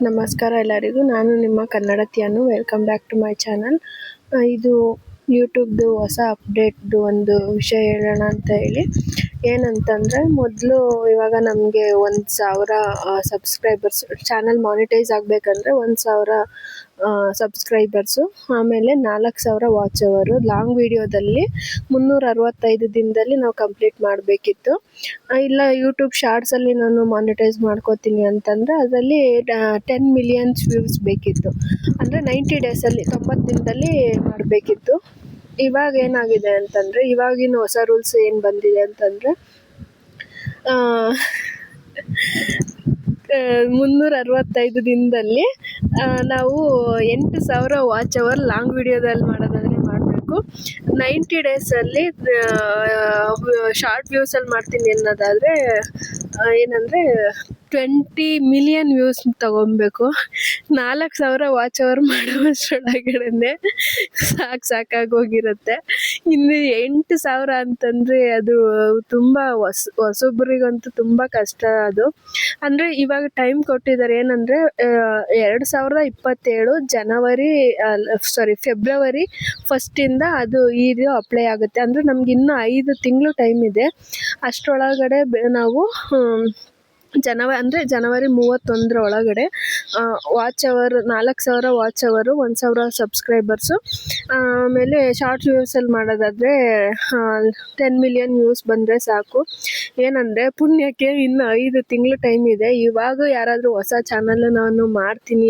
ನಮಸ್ಕಾರ ಎಲ್ಲರಿಗೂ. ನಾನು ನಿಮ್ಮ ಕನ್ನಡತಿಯನ್ನು. Welcome back to my channel. ಇದು ಯೂಟ್ಯೂಬ್ದು ಹೊಸ ಅಪ್ಡೇಟ್ದು ಒಂದು ವಿಷಯ ಹೇಳೋಣ ಅಂತ ಹೇಳಿ. ಏನಂತಂದರೆ, ಮೊದಲು ಇವಾಗ ನಮಗೆ 1,000 ಸಬ್ಸ್ಕ್ರೈಬರ್ಸ್ ಚಾನಲ್ ಮಾನಿಟೈಸ್ ಆಗಬೇಕಂದ್ರೆ 1,000 ಸಬ್ಸ್ಕ್ರೈಬರ್ಸು, ಆಮೇಲೆ 4,000 ವಾಚ್ ಅವರು. ಲಾಂಗ್ ವಿಡಿಯೋದಲ್ಲಿ 365 ದಿನದಲ್ಲಿ ನಾವು ಕಂಪ್ಲೀಟ್ ಮಾಡಬೇಕಿತ್ತು. ಇಲ್ಲ ಯೂಟ್ಯೂಬ್ ಶಾರ್ಟ್ಸಲ್ಲಿ ನಾನು ಮಾನಿಟೈಸ್ ಮಾಡ್ಕೋತೀನಿ ಅಂತಂದರೆ ಅದರಲ್ಲಿ 10 ಮಿಲಿಯನ್ಸ್ ವ್ಯೂಸ್ ಬೇಕಿತ್ತು. ಅಂದರೆ 90 ಡೇಸಲ್ಲಿ 90 ದಿನದಲ್ಲಿ ಮಾಡಬೇಕಿತ್ತು. ಇವಾಗ ಏನಾಗಿದೆ ಅಂತಂದರೆ, ಇವಾಗಿನ ಹೊಸ ರೂಲ್ಸ್ ಏನು ಬಂದಿದೆ ಅಂತಂದರೆ 365 ದಿನದಲ್ಲಿ ನಾವು 8,000 ವಾಚ್ ಅವರ್ ಲಾಂಗ್ ವಿಡಿಯೋದಲ್ಲಿ ಮಾಡೋದಾದರೆ ಮಾಡಬೇಕು. 90 ಡೇಸಲ್ಲಿ ಶಾರ್ಟ್ ವ್ಯೂಸಲ್ಲಿ ಮಾಡ್ತೀನಿ ಅನ್ನೋದಾದರೆ ಏನಂದರೆ 20 ಮಿಲಿಯನ್ ವ್ಯೂಸ್ ತಗೊಬೇಕು. 4,000 ವಾಚ್ ಅವರ್ ಮಾಡುವಷ್ಟರೊಳಗಡೆ ಸಾಕಾಗೋಗಿರುತ್ತೆ. ಇನ್ನು 8,000 ಅಂತಂದರೆ ಅದು ತುಂಬ ಹೊಸೊಬ್ಬರಿಗಂತೂ ತುಂಬ ಕಷ್ಟ ಅದು. ಅಂದರೆ ಇವಾಗ ಟೈಮ್ ಕೊಟ್ಟಿದ್ದಾರೆ. ಏನಂದರೆ 2027 ಫೆಬ್ರವರಿ 1 ಅದು ಇದು ಅಪ್ಲೈ ಆಗುತ್ತೆ. ಅಂದರೆ ನಮ್ಗೆ ಇನ್ನೂ 5 ತಿಂಗಳು ಟೈಮ್ ಇದೆ. ಅಷ್ಟರೊಳಗಡೆ ನಾವು ಜನವರಿ 31 ಒಳಗಡೆ ವಾಚ್ ಅವರ್ 4,000 ವಾಚ್ ಅವರು, 1,000 ಸಬ್ಸ್ಕ್ರೈಬರ್ಸು, ಆಮೇಲೆ ಶಾರ್ಟ್ ವ್ಯೂಸಲ್ಲಿ ಮಾಡೋದಾದರೆ 10 ಮಿಲಿಯನ್ ವ್ಯೂಸ್ ಬಂದರೆ ಸಾಕು. ಏನಂದರೆ ಪುಣ್ಯಕ್ಕೆ ಇನ್ನು 5 ತಿಂಗಳು ಟೈಮ್ ಇದೆ. ಇವಾಗ ಯಾರಾದರೂ ಹೊಸ ಚಾನಲ್ ನಾನು ಮಾಡ್ತೀನಿ,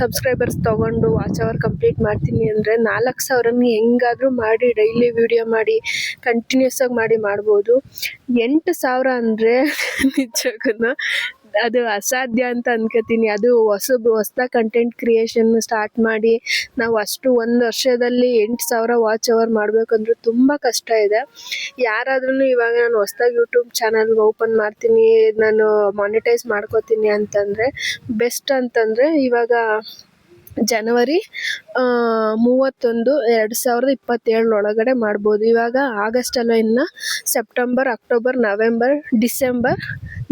ಸಬ್ಸ್ಕ್ರೈಬರ್ಸ್ ತೊಗೊಂಡು ವಾಚ್ ಅವರ್ ಕಂಪ್ಲೀಟ್ ಮಾಡ್ತೀನಿ ಅಂದರೆ 4,000 ಹೆಂಗಾದರೂ ಮಾಡಿ ಡೈಲಿ ವಿಡಿಯೋ ಮಾಡಿ ಕಂಟಿನ್ಯೂಸ್ ಆಗಿ ಮಾಡ್ಬೋದು. 8,000 ಅಂದರೆ ನಿಜಕ್ಕೂ ಅದು ಅಸಾಧ್ಯ ಅಂತ ಅನ್ಕೋತೀನಿ. ಅದು ಹೊಸದಾಗಿ ಕಂಟೆಂಟ್ ಕ್ರಿಯೇಷನ್ ಸ್ಟಾರ್ಟ್ ಮಾಡಿ ನಾವು ಅಷ್ಟು 1 ವರ್ಷದಲ್ಲಿ 8,000 ವಾಚ್ ಅವರ್ ಮಾಡಬೇಕಂದ್ರೆ ತುಂಬ ಕಷ್ಟ ಇದೆ. ಯಾರಾದ್ರೂ ಇವಾಗ ನಾನು ಹೊಸದಾಗಿ ಯೂಟ್ಯೂಬ್ ಚಾನಲ್ ಓಪನ್ ಮಾಡ್ತೀನಿ, ನಾನು ಮಾನಿಟೈಸ್ ಮಾಡ್ಕೋತೀನಿ ಅಂತಂದರೆ ಬೆಸ್ಟ್ ಅಂತಂದರೆ ಇವಾಗ ಜನವರಿ 31, 2027 ಒಳಗಡೆ ಮಾಡ್ಬೋದು. ಇವಾಗ ಆಗಸ್ಟ್ ಅಲ್ಲ, ಇನ್ನು ಸೆಪ್ಟೆಂಬರ್, ಅಕ್ಟೋಬರ್, ನವೆಂಬರ್, ಡಿಸೆಂಬರ್,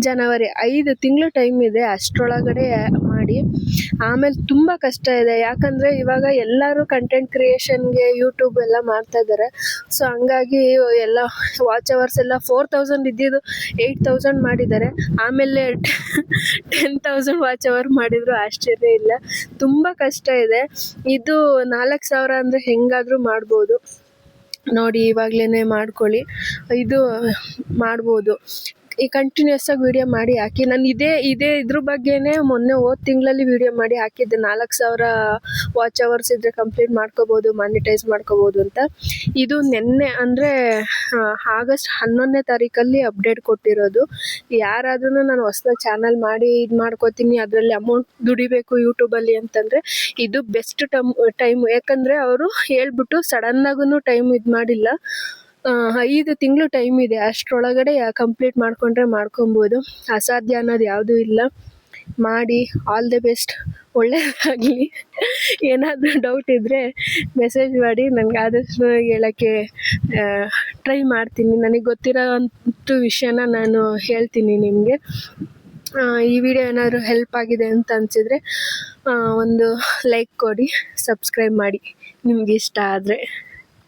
ಜನವರಿ 5 ತಿಂಗಳು ಟೈಮ್ ಇದೆ. ಅಷ್ಟರೊಳಗಡೆ ಮಾಡಿ. ಆಮೇಲೆ ತುಂಬ ಕಷ್ಟ ಇದೆ. ಯಾಕಂದರೆ ಇವಾಗ ಎಲ್ಲರೂ ಕಂಟೆಂಟ್ ಕ್ರಿಯೇಷನ್ಗೆ ಯೂಟ್ಯೂಬ್ ಎಲ್ಲ ಮಾಡ್ತಾ ಇದ್ದಾರೆ. ಸೊ ಹಂಗಾಗಿ ಎಲ್ಲ ವಾಚ್ ಅವರ್ಸ್ ಎಲ್ಲ 4,000 ಇದ್ದಿದ್ದು 8,000 ಮಾಡಿದ್ದಾರೆ. ಆಮೇಲೆ 10,000 ವಾಚ್ ಅವರ್ ಮಾಡಿದ್ರು ಆಶ್ಚರ್ಯ ಇಲ್ಲ. ತುಂಬ ಕಷ್ಟ ಇದೆ. ಇದು 4,000 ಅಂದರೆ ಹೆಂಗಾದರೂ ಮಾಡ್ಬೋದು. ನೋಡಿ, ಇವಾಗಲೇ ಮಾಡ್ಕೊಳ್ಳಿ. ಇದು ಮಾಡ್ಬೋದು. ಈ ಕಂಟಿನ್ಯೂಸ್ ಆಗಿ ವಿಡಿಯೋ ಮಾಡಿ ಹಾಕಿ. ನಾನು ಇದ್ರ ಬಗ್ಗೆನೇ ಮೊನ್ನೆ ಹೋದ ತಿಂಗಳಲ್ಲಿ ವಿಡಿಯೋ ಮಾಡಿ ಹಾಕಿದ್ದೆ. 4,000 ವಾಚ್ ಅವರ್ಸ್ ಇದ್ದರೆ ಕಂಪ್ಲೀಟ್ ಮಾಡ್ಕೋಬೋದು, ಮಾನಿಟೈಸ್ ಮಾಡ್ಕೋಬೋದು ಅಂತ. ಇದು ನಿನ್ನೆ ಅಂದರೆ ಆಗಸ್ಟ್ 11ನೇ ತಾರೀಕಲ್ಲಿ ಅಪ್ಡೇಟ್ ಕೊಟ್ಟಿರೋದು. ಯಾರಾದ್ರೂ ನಾನು ಹೊಸದಾಗಿ ಚಾನಲ್ ಮಾಡಿ ಇದು ಮಾಡ್ಕೋತೀನಿ, ಅದರಲ್ಲಿ ಅಮೌಂಟ್ ದುಡಿಬೇಕು ಯೂಟ್ಯೂಬಲ್ಲಿ ಅಂತಂದರೆ ಇದು ಬೆಸ್ಟ್ ಟೈಮು. ಯಾಕಂದರೆ ಅವರು ಹೇಳ್ಬಿಟ್ಟು ಸಡನ್ನಾಗೂ ಟೈಮ್ ಇದು ಮಾಡಿಲ್ಲ. 5 ತಿಂಗಳು ಟೈಮ್ ಇದೆ. ಅಷ್ಟರೊಳಗಡೆ ಕಂಪ್ಲೀಟ್ ಮಾಡಿಕೊಂಡ್ರೆ ಮಾಡ್ಕೊಬೋದು. ಅಸಾಧ್ಯ ಅನ್ನೋದು ಯಾವುದೂ ಇಲ್ಲ. ಮಾಡಿ. All the best. ಒಳ್ಳೆಯದಾಗಲಿ. ಏನಾದರೂ ಡೌಟ್ ಇದ್ದರೆ ಮೆಸೇಜ್ ಮಾಡಿ, ನನಗೆ ಆದಷ್ಟು ಹೇಳೋಕ್ಕೆ ಟ್ರೈ ಮಾಡ್ತೀನಿ. ನನಗೆ ಗೊತ್ತಿರೋಂಥ ವಿಷಯನ ನಾನು ಹೇಳ್ತೀನಿ ನಿಮಗೆ. ಈ ವಿಡಿಯೋ ಏನಾದರೂ ಹೆಲ್ಪ್ ಆಗಿದೆ ಅಂತ ಅನಿಸಿದರೆ ಒಂದು ಲೈಕ್ ಕೊಡಿ, ಸಬ್ಸ್ಕ್ರೈಬ್ ಮಾಡಿ ನಿಮ್ಗೆ ಇಷ್ಟ ಆದರೆ.